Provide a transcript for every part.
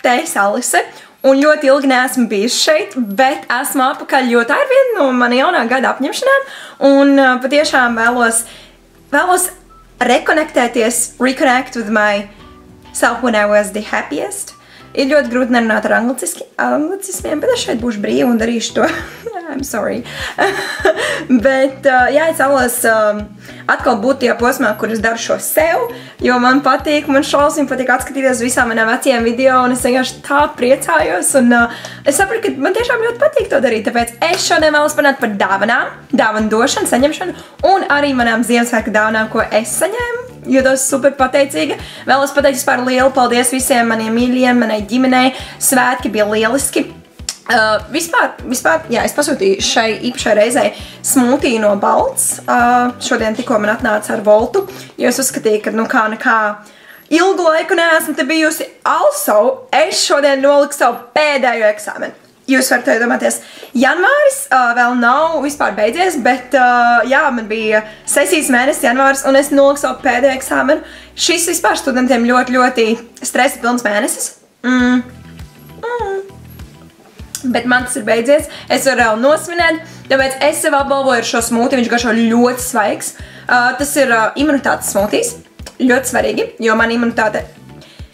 tējas Alise, un ļoti ilgi neesmu bijusi šeit, bet esmu atpakaļ, jo tā ir viena no mana jaunā gada apņemšanām, un patiešām vēlos reconnect with myself when I was the happiest. Ir ļoti grūti nerunāt ar anglicismiem, bet es šeit būšu brīva un darīšu to. I'm sorry. Bet, jā, es vēlos atkal būt tajā posmā, kur es daru šo sev, jo man patīk, man šausmīgi patīk atskatīties visām manām vecajām video, un es vienkārši tā priecājos, un es sapratu, ka man tiešām ļoti patīk to darīt, tāpēc es šodien vēlos parunāt par dāvanām, dāvanu došanu, saņemšanu, un arī manām Ziemassvētku dāvanām, ko es saņēmu. Jūtos super pateicīga. Vēlos pateikt vispār lielu paldies visiem maniem mīļiem, manai ģimenei. Svētki bija lieliski. Vispār, jā, es pasūtīju šai īpašai reizei smūtiju no Balts. Šodien tikko man atnāca ar Voltu, jo es uzskatīju, ka nu kā nekā ilgu laiku neesmu te bijusi. Also, es šodien noliku savu pēdējo eksāmenu. Jūs varat iedomāties, janvāris vēl nav vispār beidzies, bet jā, man bija sesijas mēnesis janvāris, un es noliku savu pēdējo eksāmenu. Šis vispār studentiem ļoti stresa pilns mēnesis. Bet man tas ir beidzies, es varu vēl nosvinēt, tāpēc es sev apbalvoju ar šo smūti, viņš garšo ļoti svaigs. Tas ir imunitātes smūtijs, ļoti svarīgi, jo man imunitāte,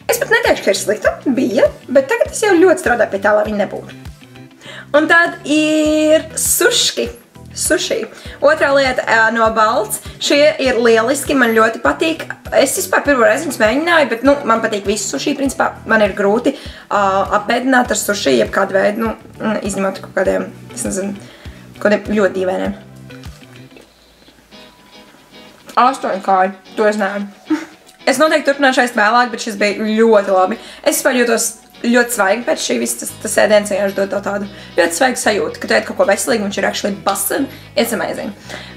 es pat neteikšu, ka ir slikta, bija, bet tagad es jau ļoti strādāju pie tā, lai viņi nebūtu. Un tad ir sushi. Otrā lieta no Balts. Šie ir lieliski, man ļoti patīk. Es vispār pirmo reizi viņus mēģināju, bet nu, man patīk visu sushi, principā. Man ir grūti apēdināt ar sushi, jeb kādu veidu, izņemot kaut kādiem, es nezinu, kādiem ļoti dīvainiem. 8 kāju, to es nevaru. Es noteikti turpināšu ēst vēlāk, bet šis bija ļoti labi. Es vispār jūtos ļoti svaigi pēc šī viss, tas ēdiens vienkārši dod tādu ļoti svaigu sajūtu, ka tu ēd kaut ko veselīgu, viņš ir actually busted, it's amazing.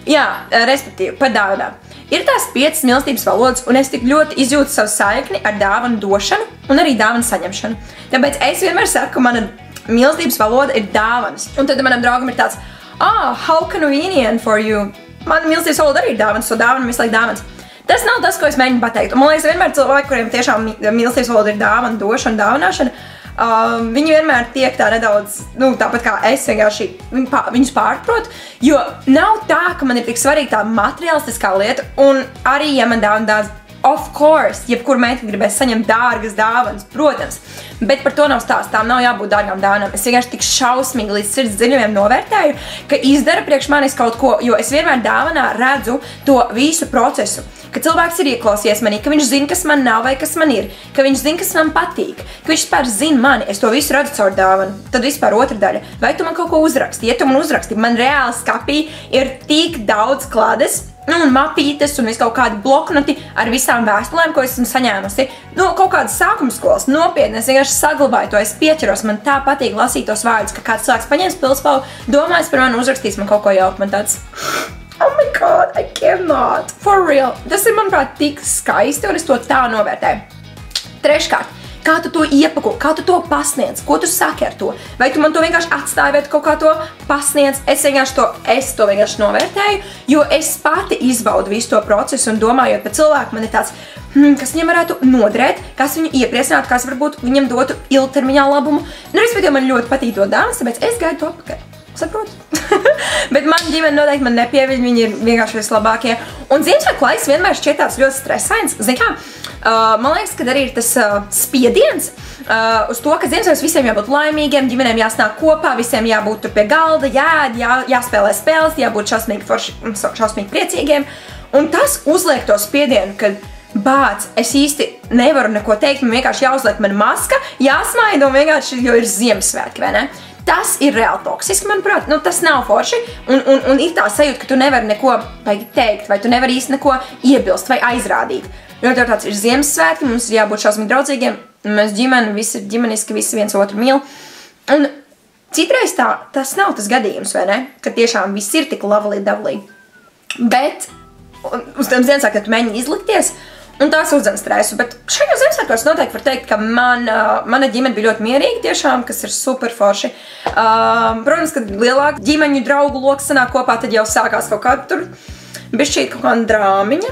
Jā, respektīvi, par dāvanām. Ir tās 5 mīlestības valodas, un es tik ļoti izjūtu savu saikni ar dāvanu došanu un arī dāvanu saņemšanu. Tāpēc es vienmēr saku, ka mana mīlestības valoda ir dāvanas. Un tad manam draugam ir tāds, how convenient for you. Mana mīlestības valoda arī ir dāvanas, so dāvana visu laiku dāvanas. Tas nav tas, ko es mēģinu pateikt. Un man liekas, vienmēr cilvēki, kuriem tiešām mīlestības valoda ir dāvana, došana, dāvināšana, viņi vienmēr tiek tā nedaudz, nu, tāpat kā es vienkārši viņus pārprot, jo nav tā, ka man ir tik svarīga tā materiālistiskā lieta, un arī, ja man dāvana, of course, jebkur meitene gribēs saņemt dārgas dāvanas, protams, bet par to nav stāsts, tām nav jābūt dārgām dāvanām. Es vienkārši tik šausmīgi līdz sirds dziļumiem novērtēju, ka izdara priekš manis kaut ko, jo es vienmēr dāvanā redzu to visu procesu, ka cilvēks ir ieklausies manī, ka viņš zina, kas man nav vai kas man ir, ka viņš zina, kas man patīk, ka viņš vispār zina mani, es to visu redzu caur dāvanu. Tad vispār otra daļa, vai tu man kaut ko uzraksti? Ja tu man uzraksti, man reāli skapī ir tik daudz klades, un mapītes un visu kaut kādi bloknoti ar visām vēstulēm, ko esmu saņēmusi. Nu, kaut kādas sākuma skolas, nopietni, es vienkārši saglabāju to, es pieķeros, man tā patīk lasīt tos vārdus, ka kāds cilvēks paņems pilspalvu, domājas par mani, uzrakstīs man kaut ko jauku, man tāds, oh my god, I cannot, for real. Tas ir, manuprāt, tik skaisti, un es to tā novērtēju. Treškārt, kā tu to iepako, kā tu to pasniedz, ko tu saki ar to, vai tu man to vienkārši atstāji, vai tu kaut kā to pasniedz, es to vienkārši novērtēju, jo es pati izbaudu visu to procesu un domājot par cilvēku, man ir tāds, kas viņam varētu noderēt, kas viņu iepriecinātu, kas varbūt viņam dotu ilgtermiņā labumu, nu, respektīvi man ļoti patīk to dāvanas, tāpēc es gaidu to apakaļ. Saprotu? Bet man ģimene noteikti man nepieviļ, viņi ir vienkārši vislabākie. Un Ziemassvētku laiks vienmēr šķiet tāds ļoti stresains. Zini kā, man liekas, ka arī ir tas spiediens uz to, ka Ziemassvētkus visiem jābūt laimīgiem, ģimenēm jāsnāk kopā, visiem jābūt tur pie galda, jāspēlē spēles, jābūt šausmīgi priecīgiem. Un tas uzliek to spiedienu, kad bāc, es īsti nevaru neko teikt, man vienkārši jāuzliek man maska, jāsmaida un vienkārši, jo ir Ziemassvētki, vai ne? Tas ir reāli toksiski, manuprāt, nu tas nav forši, un ir tā sajūta, ka tu nevari neko teikt, vai tu nevari īsti neko iebilst vai aizrādīt. Jo tev tāds ir Ziemassvētki, mums ir jābūt šausmīgi draudzīgiem, mēs ģimeni, visi ir ģimeniski, visi viens otru mīl. Un citreiz tas nav tas gadījums, vai ne? Ka tiešām viss ir tik lovely. Bet uz tiem Ziemassvētkiem tu mēģini izlikties, un tās uzdzen stresu, bet šajos Ziemassvētkos noteikti var teikt, ka mana ģimene bija ļoti mierīga tiešām, kas ir super forši. Protams, kad lielāka ģimeņu draugu loks sanāk kopā, tad jau sākās kaut kāda tur bišķīt kaut kāda drāmiņa,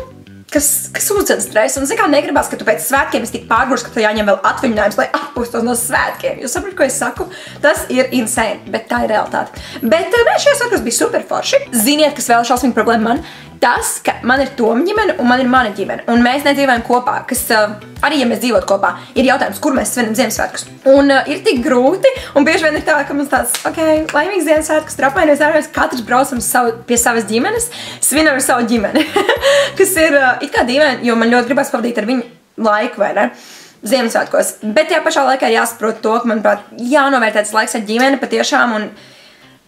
kas uzdzen stresu. Un, kā negribas, ka tu pēc svētkiem esi tik pārgurs, ka tu jāņem vēl atvaļinājums, lai atpūstos no svētkiem. Jūs saprotat, ko es saku? Tas ir insane, bet tā ir realitāte. Bet šajā svētkos bija super forši. Ziniet, kas vēl šausmīgi problēma man? Tas, ka man ir Toma ģimene un man ir mana ģimene. Un mēs nedzīvojam kopā, kas arī, ja mēs dzīvot kopā, ir jautājums, kur mēs svinam Ziemassvētkus. Un ir tik grūti, un bieži vien ir tā, ka mums tāds, laimīgs Ziemassvētkus, tur apmainojas ārvēs, katrs braucam pie savas ģimenes, svinam ar savu ģimeni. Kas ir it kā dīvaini, jo man ļoti gribas pavadīt ar viņu laiku, vai ne? Ziemassvētkos. Bet tajā pašā laikā jāsaprot to, ka, manuprāt, jānovērtē tas laiks ar ģimeni patiešām, un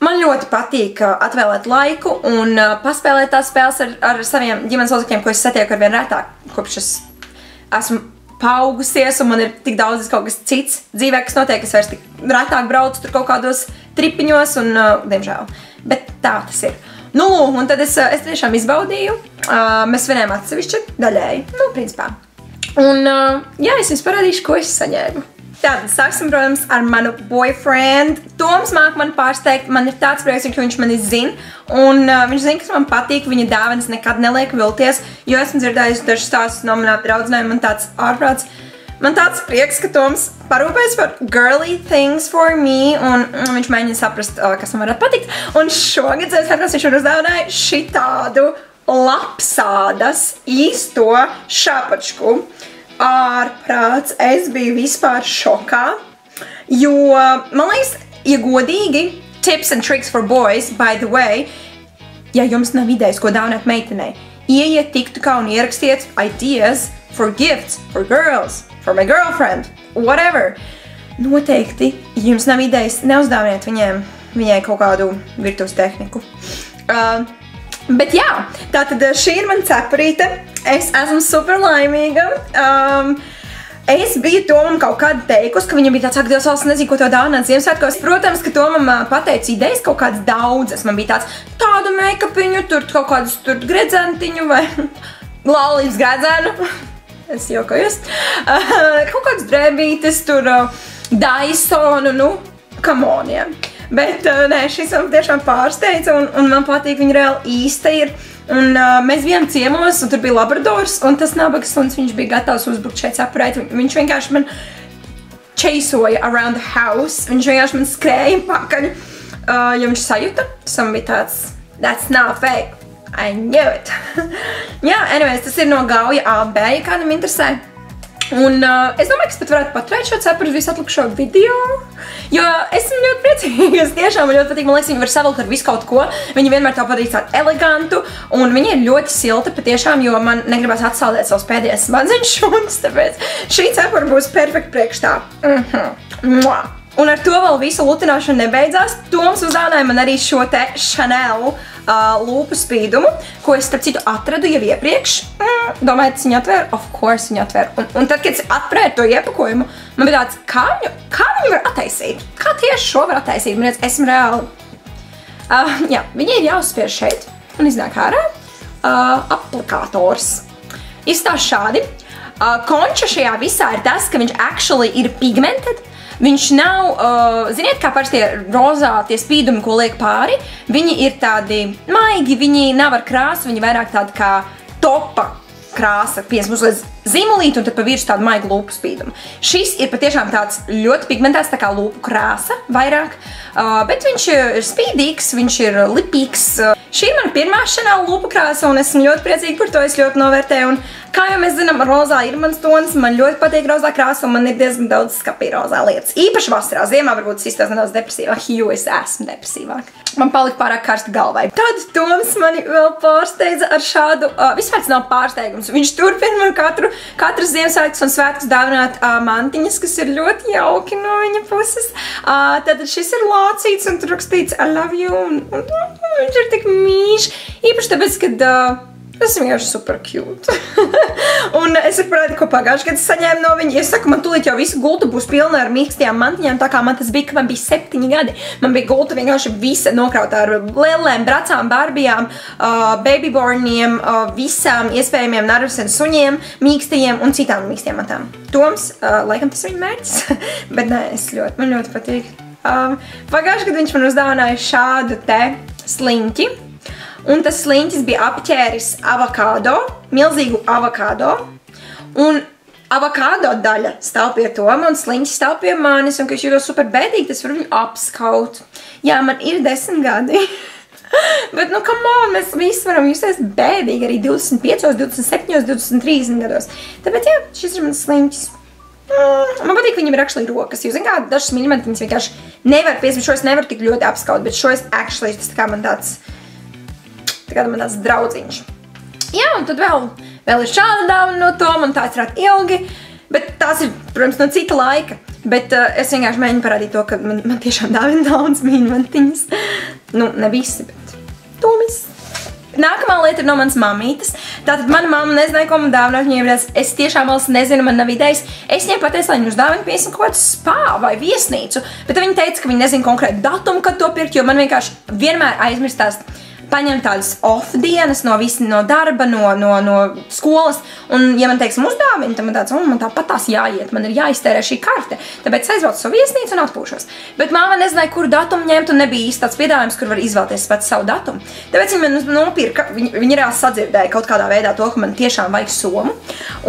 man ļoti patīk atvēlēt laiku un paspēlēt tās spēles ar saviem ģimenes locekļiem, ko es satieku arvien retāk, kopš es esmu paaugusies un man ir tik daudz kaut kas cits dzīvē, kas notiek, es vairs tik retāk braucu tur kaut kādos tripiņos un, diemžēl, bet tā tas ir. Nu, un tad es tiešām izbaudīju, mēs svinējām atsevišķi daļēji, principā. Un, jā, es jums parādīšu, ko es saņēmu. Tātad sāksim, protams, ar manu boyfriend. Toms māk man pārsteigt, man ir tāds prieks, ka viņš mani zina, un viņš zina, kas man patīk, viņa dāvanas nekad neliek vilties, jo esmu dzirdējusi dažus stāstus no manām draudzenēm, man tāds ārprāts. Man tāds prieks, ka Toms parūpēs par girly things for me, un viņš mēģina saprast, kas man varētu patikt. Un šogad Ziemassvētkos viņš man uzdāvināja šitādu lapsādas īsto šapačku. Ārprāts, es biju vispār šokā, jo, man liekas, ja godīgi, tips and tricks for boys, by the way, ja jums nav idejas, ko dāvināt meitenei, ieiet TikTokā un ierakstiet ideas for gifts, for girls, for my girlfriend, whatever. Noteikti, ja jums nav idejas, neuzdāviniet viņai kaut kādu virtuves tehniku. Bet jā, tātad šī ir man cepurīte. Es esmu super laimīga. Es biju Tomam kaut kādu teikusi, ka viņam bija tāds, ak, Dievs, es nezinu, ko to dāvināt Ziemassvētkos. Protams, ka Tomam pateica idejas kaut kādas daudzas. Man bija tāds, tādu make-upiņu, tur kaut kādus tur gredzentiņu vai laulības gredzenu. Es jokojos. Kaut kādas drēbītes, tur Dysonu, come on, jā. Bet, nē, šis man tiešām pārsteidza un man patīk, viņa reāli īsta ir. Un mēs bijām ciemos, un tur bija labradors, un tas nabaga suns, viņš bija gatavs uzbrukt šeit cepurēt. Viņš vienkārši man chaseoja around the house, viņš vienkārši man skrēja pakaļ, jo viņš sajuta. Tas man bija tāds, that's not fake, I knew it. Jā, anyways, tas ir no Gauja AB, ja kādam interesē. Un es domāju, ka es pat varētu paturēt šo cepuri visu atlikušo video, jo esmu ļoti priecīga, es tiešām ļoti patīk, man liekas, viņi var savilkt ar visu kaut ko, viņi vienmēr tā patīk tādu elegantu, un viņi ir ļoti silta patiešām, jo man negribas atsaldēt savus pēdējos smadzeņu šūnas, tāpēc šī cepura būs perfekta priekš tā. Un ar to vēl visu lutināšanu nebeidzās. Toms uzdāvināja man arī šo te Chanel lūpu spīdumu, ko es, starp citu, atradu jau iepriekš. Domāju, tas viņu atvēru? Of course viņu atvēru. Un tad, kad es atvēru to iepakojumu, man bija tāds, kā viņu var attaisīt? Kā tieši šo var attaisīt? Man liekas, esmu reāli. Jā, viņi ir jāuzspiež šeit un iznāk ārā. Aplikators. Izstāst šādi. Konča šajā visā ir tas, ka viņš actually ir pigmented. Viņš nav, ziniet, kā parasti tie rozā, tie spīdumi, ko liek pāri, viņi ir tādi maigi, viņi nav ar krāsu, viņi vairāk tādi kā topa krāsa, piemēram, uzliek zīmolīti un tad pa virsmu tādu maigu lūpu spīdumu. Šis ir patiešām tāds ļoti pigmentēts, tā kā lūpu krāsa vairāk, bet viņš ir spīdīgs, viņš ir lipīgs. Šī ir mana pirmā Chanel lūpu krāsa un esmu ļoti priecīga par to, es ļoti novērtēju. Un kā jau mēs zinām, rozā ir mans tons, man ļoti patīk rozā krāsa un man ir diezgan daudz skapī rozā lietas. Īpaši vasarā, ziemā varbūt es izstāstu nedaudz depresīvāk, jo es esmu depresīvāk. Man palika pārāk karsta galvai. Tad Toms mani vēl pārsteidza ar šādu, vispār tas nav pārsteigums. Viņš turpina man katru Ziemassvētkus un svētkus dāvināt mantiņas, kas ir ļoti jauki no viņa puses. Tad šis ir lācīts un tur rakstīts I love you un viņš ir tik mīļš. Īpaši tāpēc, kad tas ir vienkārši super cute. Un es varu parādīt, ko pagājuši, kad es saņēmu no viņa. Es saku, man tūlīt jau visu gultu būs pilna ar mīkstajām mantiņām, tā kā man tas bija, ka man bija 7 gadi. Man bija gulta vienkārši visa nokrautā ar lellēm, bracām, barbijām, babyborniem, visām iespējamiem narvesen suņiem, mīkstajiem un citām mīkstajām mantām. Toms, laikam tas viņa mērķis, bet nē, man ļoti patīk. Pagājuši, kad viņš man uzdāvināja šādu te sliņķi. un tas sliņķis bija apķēris avokado, milzīgu avokado, un avokado daļa stāv pie Toma, un sliņķis stāv pie manis, un ka es jūtos super bēdīgi, tas var viņu apskaut. Jā, man ir 10 gadi. Bet, nu, come on, mēs visi varam justies bēdīgi arī 25, 27, 30 gados. Tāpēc, jā, šis ir mans sliņķis. Man patīk viņam ir actually rokas, jo, zin kā, dažas mīļamenti viņas vienkārši nevar piesmīt, šo es nevaru tik ļoti apskaut, bet šo es actually, tas tā kā man tāds draudziņš. Jā, un tad vēl ir šāda dāvana no Toma, un tā es rāt ilgi, bet tās ir, protams, no cita laika. Bet es vienkārši mēģinu parādīt to, ka man tiešām dāvina daudz mīļmantiņas. Nu, ne visi, bet Tomis. Nākamā lieta ir no manas mamītes. Tātad mana mamma nezināja, ko man dāvināt. Es tiešām vēl nezinu, man nav idejas. Es viņai pateicu, lai viņa uzdāvina, piemēram, kaut kādu spā vai viesnīcu. Bet viņa teica, ka viņa nezina konkrētu datumu, kad to pirkt, jo man vienkārši vienmēr aizmirstās paņemt tādas off dienas no darba, no skolas, un ja man teiksim uzdāvina, tad man tāds, man tāpat tās jāiet, man ir jāiztērē šī karte, tāpēc aizvelcu savu viesnīcu un atpūšos. Bet māma nezināja, kuru datumu ņemt, un nebija īsti tāds piedāvājums, kur var izvēlēties pēc savu datumu. Tāpēc viņa man nopirka, viņa reāli sadzirdēja kaut kādā veidā to, ka man tiešām vajag somu,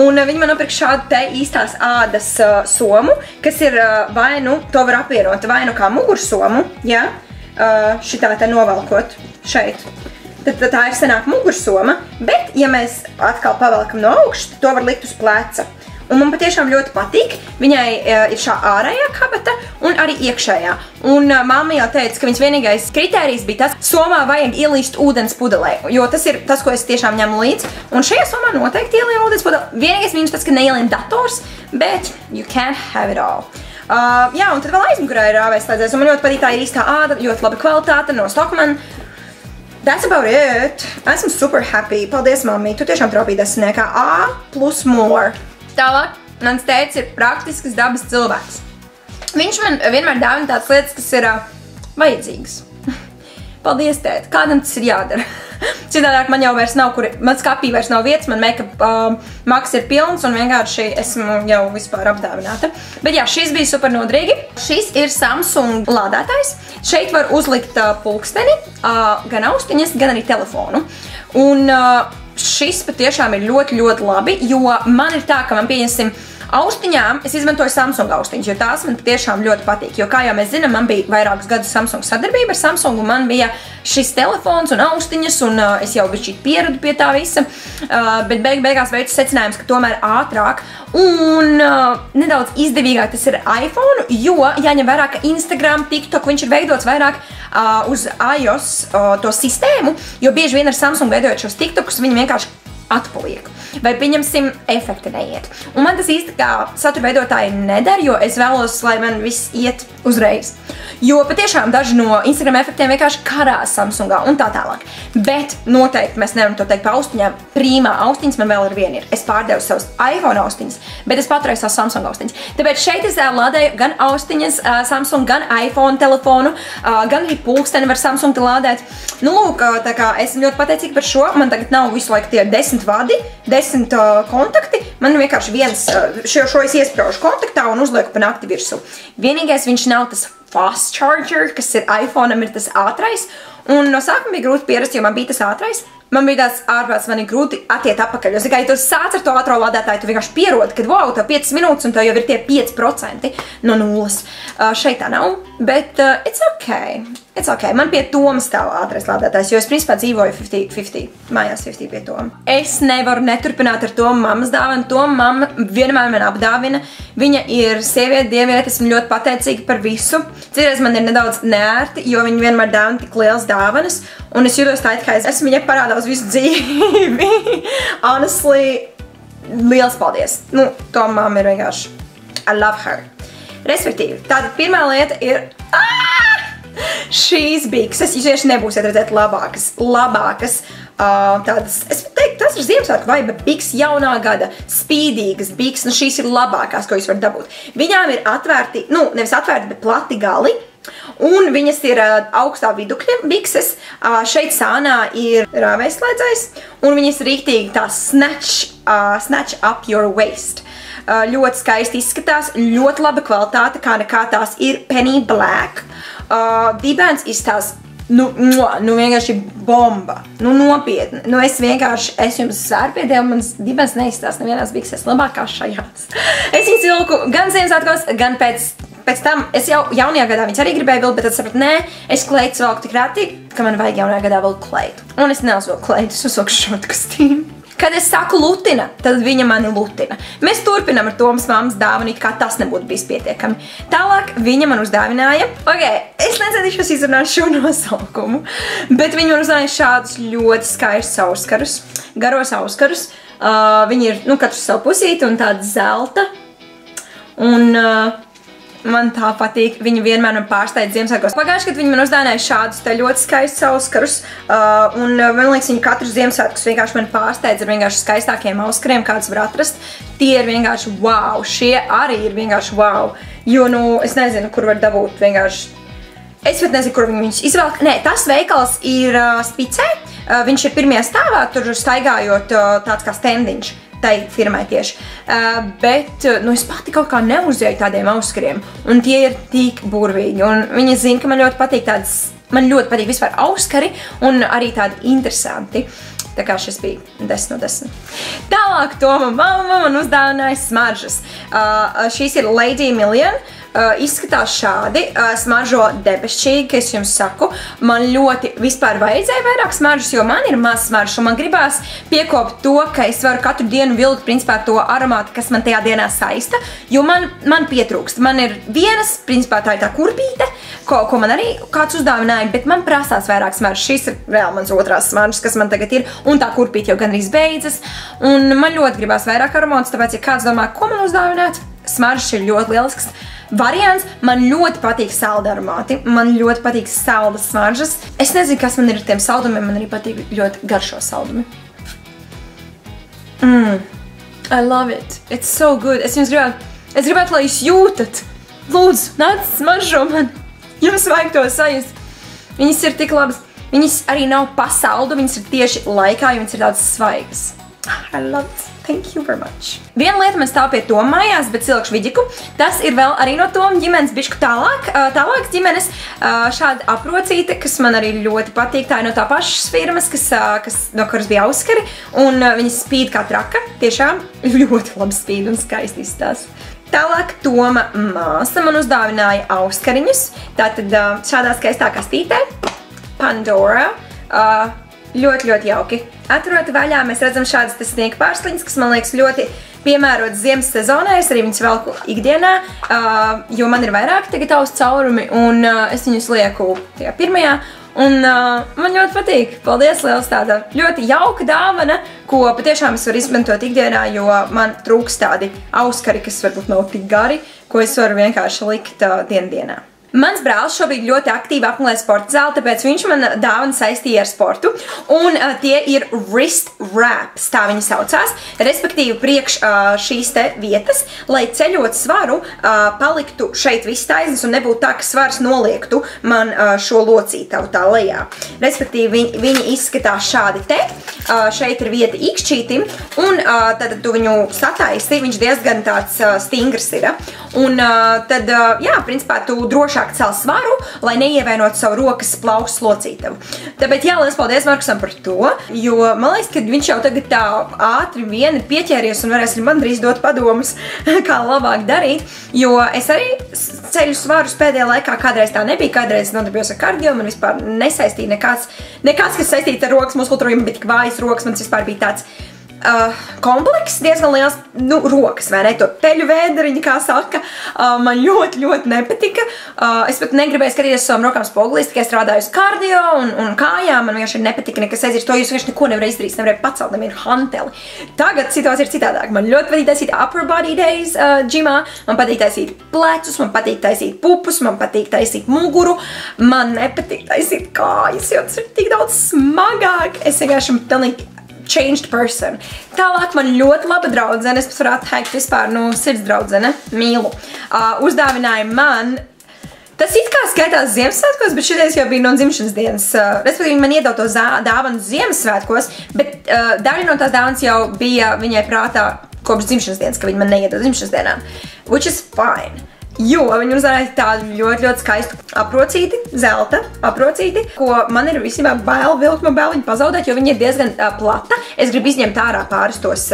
un viņa man nopirka šādu te īstās ādas somu, kas ir vai nu, to var apvienot vai nu kā mugursomu, ja, šitā te novalkot šeit. Tad tā ir senāka mugursoma, bet, ja mēs atkal pavelkam no augšas, to var likt uz pleca. Un man patiešām ļoti patīk, viņai ir šā ārējā kabata un arī iekšējā. Un mamma jau teica, ka viņas vienīgais kritērijs bija tas, somā vajag ielīst ūdens pudelē, jo tas ir tas, ko es tiešām ņemu līdzi. Un šajā somā noteikti ielien ūdens pudelē. Vienīgais mīnus tas, ka neielien dators, bet you can't have it all. Jā, un tad vēl aizmugurē ir āvēslēdzējs, un man ļoti patīk tā ir īstā āda, ļoti laba kvalitāte no Stockmann. That's about it. Esmu super happy. Paldies, mammi. Tu tiešām traupīji desmitniekā. A+more. Tālāk, mans tētis ir praktiskas dabas cilvēks. Viņš man vienmēr dāvina tādas lietas, kas ir vajadzīgas. Paldies, tēt. Kādam tas ir jādara? Citādāk man jau vairs nav, man skapī vairs nav vietas, man make-up maks ir pilns un vienkārši esmu jau vispār apdāvināta. Bet jā, šis bija super nodrīgi. Šis ir Samsung lādētājs. Šeit var uzlikt pulksteni, gan austiņas, gan arī telefonu. Un šis patiešām ir ļoti, ļoti labi, jo man ir tā, ka man pieņemsim austiņām, es izmantoju Samsung austiņas, jo tās man tiešām ļoti patīk, jo kā jau mēs zinām, man bija vairākus gadus Samsung sadarbība ar Samsung, un man bija šis telefons un austiņas, un es jau bišķīt pieradu pie tā visa, bet beigās veicu secinājums, ka tomēr ātrāk un nedaudz izdevīgāk tas ir iPhone, jo jāņem vērā, ka Instagram, TikTok, viņš ir veidots vairāk uz iOS to sistēmu, jo bieži vien ar Samsung veidojot šos TikTokus, viņi vienkārši atpaliek. Vai pieņemsim, efekti neiet. Un man tas īsti kā satura veidotāji nedara, jo es vēlos, lai man viss iet uzreiz. Jo patiešām daži no Instagram efektiem vienkārši karās Samsungā un tā tālāk. Bet noteikti mēs nevaram to teikt pa austiņām. Prīmā austiņas man vēl ar vienu ir. Es pārdevu savus iPhone austiņas, bet es paturēju savus Samsung austiņas. Tāpēc šeit es lādēju gan austiņas Samsung, gan iPhone telefonu, gan arī pulksteni var Samsung te lādēt. Nu lūk, tā kā esmu ļoti pateicīga par šo. Man tagad nav visu laiku tie 10 vadi, 10 kontakti. Man vienkārši viens, šo es iespraužu kontaktā un uzlieku pa nakti virsū. Vienīgais viņš nav tas fast charger, kas ir iPhone'am ir tas ātrais. Un no sākuma bija grūti pierast, jo man bija tas ātrais. Man bija tāds ārprāts, man ir grūti attiet apakaļ. Jo, ja tu sāc ar to ātro lādētāju, tu vienkārši pierodi, kad wow, tev 5 minūtes un tev jau ir tie 5% no nulles. Šeit tā nav, bet it's okay. It's okay. Man pie Toma stāv ātrais lādētājs, jo es principā dzīvoju 50-50, mājās 50 pie Toma. Es nevaru neturpināt ar Toma mammas dāvanu. Toma mamma vienmēr man apdāvina. Viņa ir sieviete, dieviete, esmu ļoti pateicīga par visu. Citreiz man ir nedaudz neērti, jo viņa vienmēr dāvina tik lielas dāvanas. Un es jūtos tā, ka es esmu viņai parādā uz visu dzīvi. Honestly, liels paldies. Nu, Toma mamma ir vienkārši, I love her. Respektīvi, tātad pirmā lieta ir šīs bikses. Jūs vienkārši nebūsiet redzēt labākas tādas, es teiktu, tas ir Ziemassvētku vaiba biks jaunā gada, spīdīgas biks, nu šīs ir labākās, ko jūs varat dabūt. Viņām ir atvērti, nu nevis atvērti, bet plati gali. Un viņas ir augstā vidukļa bikses, šeit sānā ir rāvējslēdzējs, un viņas rīktīgi tā snatch up your waist. Ļoti skaisti izskatās, ļoti laba kvalitāte, kā nekā tās ir Penny Black. Dibens izstās Nu vienkārši bomba. Nu, nopietni. Nu, es jums svēru pie Dieva, mans dibens neizstās nevienās biksēs labākās šajās. Es viņas vilku gan Ziemassvētkos, gan pēc tam. Es jau jaunajā gadā viņas arī gribēju vilkt, bet tad sapratu, nē, es kleitus velku tik reti, ka man vajag jaunajā gadā vilkt kleitu. Un es neuzvilku kleitu, es uzvilku šortu kastīnu. Kad es saku lutina, tad viņa mani lutina. Mēs turpinām ar Tomas mammas dāvanu, kā tas nebūtu bijis pietiekami. Tālāk viņa man uzdāvināja, es necentīšos izrunāt šo nosaukumu, bet viņa man uzdāvināja šādus ļoti skaistus auskarus, garos auskarus. Viņi ir, katrs savu pusīti un tāda zelta. Un man tā patīk, viņa vienmēr man pārsteidz Ziemassvētkos. Pagājuši, kad viņa man uzdāvināja šādus te ļoti skaistus auskarus, un man liekas, viņa katru Ziemassvētkus vienkārši man pārsteidz ar vienkārši skaistākiem auskariem, kādus var atrast. Tie ir vienkārši wow, šie arī ir vienkārši wow, jo, es nezinu, kur var dabūt vienkārši. Es pat nezinu, kur viņus izvēlk. Nē, tas veikals ir Spicē, viņš ir pirmajā stāvā, tur staigājot tāds kā standiņš. Tai firmai tieši. Bet es pati kaut kā neuzēju tādiem auskariem. Un tie ir tik burvīgi. Un viņa zina, ka man ļoti patīk man ļoti patīk vispār auskari un arī tādi interesanti. Tā kā šis bija 10 no 10. Tālāk Toma mamma man uzdāvināja smaržas. Šīs ir Lady Million. Izskatās šādi, smaržo debesšķīgi, ka es jums saku. Man ļoti vispār vajadzēja vairāk smaržas, jo man ir maz smaržas, un man gribās piekopt to, ka es varu katru dienu vilkt, principā, to aromātu, kas man tajā dienā saista, jo man pietrūkst. Man ir vienas, principā, tā ir tā kurpīte, ko man arī kāds uzdāvināja, bet man prasās vairāk smaržas. Šis ir reāli mans otrās smaržas, kas man tagad ir, un tā kurpīte jau gandrīz beidzas, un man ļoti gribās vairāk aromātus, tāpēc, ja kāds domā, ko man uzdāvināt, smaržas ir ļoti lielisks variants. Man ļoti patīk saldi aromāti, man ļoti patīk saldas smaržas. Es nezinu, kas man ir ar tiem saldumiem, man arī patīk ļoti garšo saldumi. I love it. It's so good. Es gribētu, lai jūs jūtat. Lūdzu, nāc smaržo man. Jums vajag to sajust. Viņas ir tik labas. Viņas arī nav pasaldu, viņas ir tieši laikā, jo viņas ir daudz svaigas. I love it. Thank you very much. Viena lieta man stāv pie Toma mājās, bet cilkšu vidiku. Tas ir vēl arī no Toma ģimenes bišķu tālākas ģimenes šāda aprocīte, kas man arī ļoti patīk. Tā ir no tā pašas firmas, no kuras bija auskari, un viņas spīd kā traka. Tiešām ļoti labi spīd un skaisti izstās. Tālāk Toma māsa man uzdāvināja auskariņus. Tātad šādā skaistā kastītē. Pandora. Ļoti, ļoti jauki. Atverot vaļā, mēs redzam šādas sniega pārsliņas, kas man liekas ļoti piemērotas ziemas sezonai. Es arī viņus velku ikdienā, jo man ir vairāk tagad austu caurumi, un es viņus lieku tajā pirmajā. Un man ļoti patīk. Paldies, liels, tāda ļoti jauka dāvana, ko patiešām es varu izmantot ikdienā, jo man trūks tādi auskari, kas varbūt nav tik gari, ko es varu vienkārši likt dienā. Mans brālis šobrīd ļoti aktīvi apmeklē sporta zāli, tāpēc viņš man dāvanu saistīja ar sportu. Un tie ir wrist wraps, tā viņi saucās. Respektīvi priekš šīs te vietas, lai ceļot svaru, paliktu šeit viss taisns un nebūtu tā, ka svars noliektu man šo locītavu tā lejā. Respektīvi viņi izskatās šādi te. Šeit ir vieta ikšķītim, un tad tu viņu sataisti, viņš diezgan tāds stingrs ir. Un tad, jā, principā tu drošāk cel svaru, lai neievainotu savu rokas plaukstu locītavu. Tāpēc, jā, liels paldies Markusam par to, jo man liekas, ka viņš jau tagad tā ātri vien ir pieķēries un varēs arī man drīz dot padomus, kā labāk darīt, jo es arī ceļu svarus pēdējā laikā kādreiz tā nebija, kādreiz nodarbījos ar kardio, man vispār nesaistīja nekāds, kas saistīts ar rokas muskultūru, man bija tik vājas rokas, man vispār bija tāds kompleks, diezgan liels, rokas, vai ne, to teļu vēderiņu, kā saka, man ļoti, ļoti nepatika. Es pat negribēju skatīties savām rokām spogulīs, tikai strādāju uz kardio un kājām, man vienkārši nepatika nekas aizies, to jūs vienkārši neko nevarēju izdarīt, nevarēju pacelt nevienu hanteli. Tagad situācija ir citādāk, man ļoti patīk taisīt upper body days džimā, man patīk taisīt plecus, man patīk taisīt pupus, man patīk taisīt muguru, man nepatīk taisīt kājas, jo tas ir tik daudz smagāk, es vienkārši pilnīgi changed person. Tālāk man ļoti laba draudzene, es varētu teikt vispār, sirds draudzene, mīlu. Uzdāvināja man, tas it kā skaitās Ziemassvētkos, bet šitais jau bija no dzimšanas dienas. Respektīvi, man iedod to dāvanu Ziemassvētkos, bet daļa no tās dāvanas jau bija viņai prātā kopš dzimšanas dienas, ka viņa man neiedod dzimšanas dienām. Which is fine. Jo viņi uzdāvināja tādu ļoti skaistu aprocīti, zelta aprocīti, ko man ir visībā bail vilkt no bēliņa pazaudēt, jo viņa ir diezgan plata. Es gribu izņemt ārā pāris tos,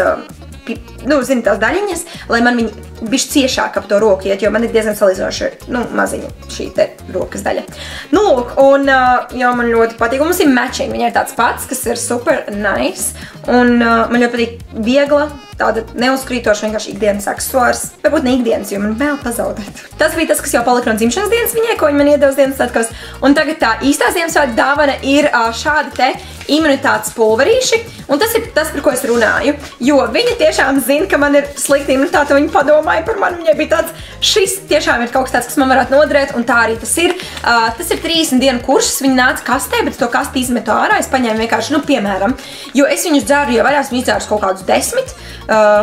zini, tās daļiņas, lai man viņi bišķi ciešāk ap to roku iet, jo man ir diezgan salīdzinoši, maziņa šī te rokas daļa. Lūk, un jau man ļoti patīk, un mums ir matching, viņa ir tāds pats, kas ir super nice, un man ļoti patīk viegla, tāda neuzkrītoša vienkārši ikdienas aksesuārs, varbūt ne ikdienas, jo man vēl pazaudēt. Tas bija tas, kas jau palika no dzimšanas dienas viņai, ko viņa man iedevis dienas svētkos, un tagad tā īstās Ziemassvētku dāvana ir šādi te imunitātes pulverīši, un tas ir tas, par ko es runāju, jo viņa tiešām zina, ka man ir slikta imunitāte, viņa padomāja par mani, viņai bija tāds, šis tiešām ir kaut kas tāds, kas man varētu noderēt, un tā arī tas ir. Tas ir 30 dienu kurss, viņa nāca kastē, bet to kasti izmetu ārā, es paņēmu vienkārši, piemēram, jo es viņus dzeru jau vairāk, viņus dzeru kaut kādus 10,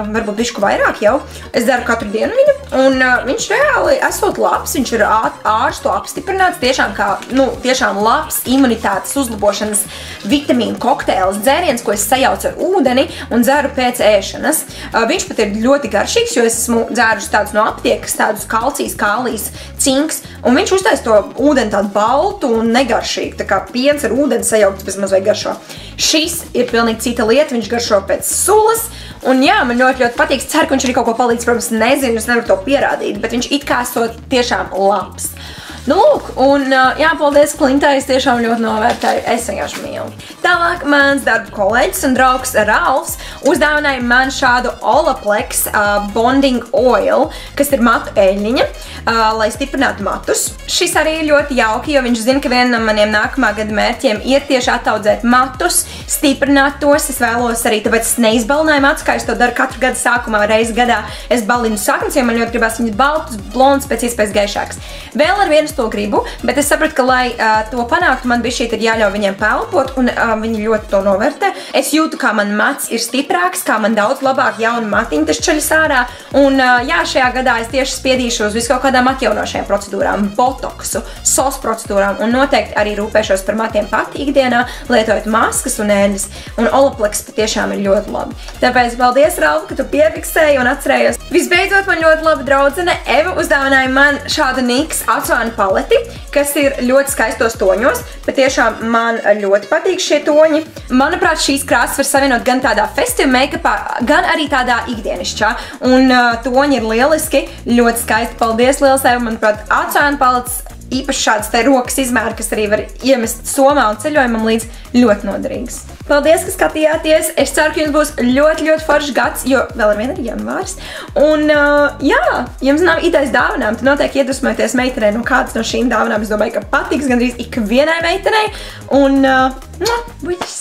varbūt bišku vairāk jau, es dzeru katru dienu viņu, un viņš reāli esot labs, viņš ir ārstu apstiprināts, tiešām kā, tiešām labs imunitātes uzlabošanas vitamīnu kokteils dzēriens, ko es sajaucu ar ūdeni un dzeru pēc ēšanas. Viņš pat ir ļoti garšīgs, jo es esmu dzērusi tādus no aptiekas, tādus kalcijas, kālijas, cinks, un viņš uztais to ūdeni tādu baltu un negaršīgu, tā kā piens ar ūdeni sajaukts bez mazliet garšo. Šis ir pilnīgi cita lieta, viņš garšo pēc sulas, un jā, man ļoti patīk, ceru, ka viņš arī kaut ko palīdz, protams, nezinu, es nevaru to pierādīt, bet viņš it kā esot tiešām labs. Lūk, un jā, paldies Klintai, es tiešām ļoti novērtēju, es vienkārši mīlu. Tālāk mans darba kolēģis un draugs Ralfs uzdāvināja man šādu Olaplex Bonding Oil, kas ir matu eļļiņa, lai stiprinātu matus. Šis arī ir ļoti jauki, jo viņš zina, ka viena no maniem nākamā gada mērķiem ir tieši attaudzēt matus, stiprināt tos. Es vēlos arī, tāpēc es neizbalināju matus, kā es to daru katru gadu sākumā, reizi gadā es balinu saknes, jo man ļoti gribās viņas baltus, blonds, pēc iespējas gaišāks. Vēl ar vienu to gribu, bet es sapratu, ka, lai to panāktu, man bišķīt ir jāļauj viņiem pelpot, un viņi ļoti to novērtē. Es jūtu, kā man mats ir stiprāks, kā man daudz labāk jauni matiņi tas ceļas ārā, un jā, šajā gadā es tieši spiedīšu uz visu kaut kādām atjaunošajām procedūrām, botoksu, sos procedūrām, un noteikti arī rūpēšos par matiem pati ikdienā, lietojot maskas un eļļas, un Olaplex patiešām ir ļoti labi. Tāpēc paldies, Ralf, ka tu piefiksēji un atcerējos. Visbeidzot, man ļoti laba draudzene Eva uzdāvināja man šādu NYX atsvanu paleti, kas ir ļoti skaistos toņos, bet tiešām man ļoti patīk šie toņi. Manuprāt, šīs krāsas var savienot gan tādā festive make-upā, gan arī tādā ikdienišķā, un toņi ir lieliski, ļoti skaisti. Paldies, liels Eva, manuprāt, atsvanu paletes, īpaši šādas te rokas izmēra, kas arī var iemest somā un ceļojumam līdz, ļoti noderīgs. Paldies, ka skatījāties. Es ceru, ka jums būs ļoti foršs gads, jo vēl ar vienu ir janvārs. Un, jā, jums nav idejas dāvanām, tad noteikti iedvesmojieties meitenei no kādas no šīm dāvanām. Es domāju, ka patiks gandrīz ikvienai meitenei. Un, buļķis!